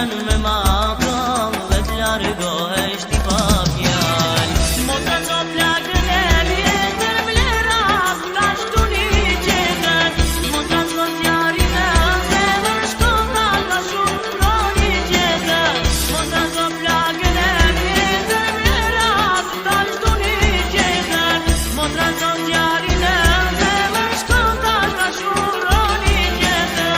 vjen me makall dhe t'largohesh ti pa fjal. Mos e do plagën e vjetër vlerat, tash tu një qeter. Mos e do t'jarin e zemër, shkota ka shumë pro një qeter. Mos e do plagën e vjetër vlerat, tash tu një qeter. Mos e do t'jarin e zemër, shkota ka shumë pro një qeter.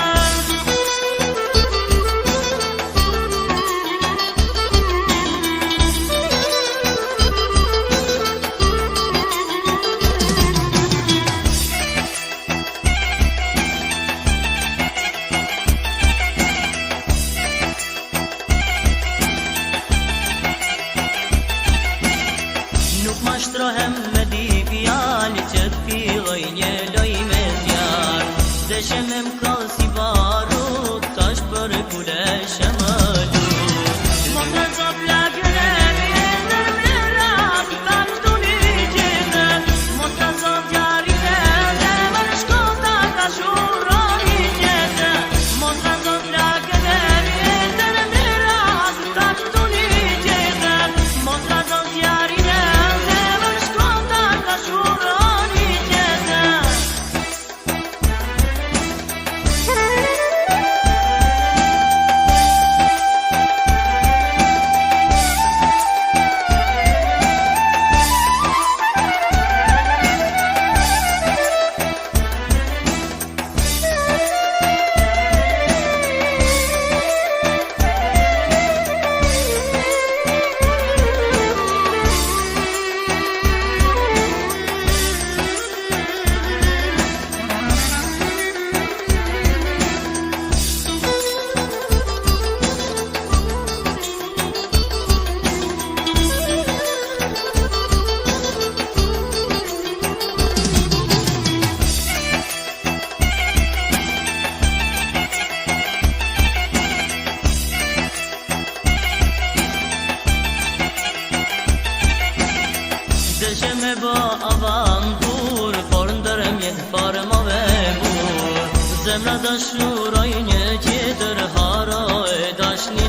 Nuk ma shtrohem me di fjallë që t'filloj një loj me zjarë. Deshe me m'kall si barut, tash për kuleshe më lut. Mos e do plagën e vjetër vlerat, tash tu një qeter. Mos e do t'jarin e zemër, shkota ka shumë një qeter. Mos e do plagën e vjetër vlerat, tash tu një qeter. Mos e do t'jarin e zemër, shkota ka shumë një qeter. Deshe me ba avantur, por ndërmjet fare ma vebur. Zemra dashuroj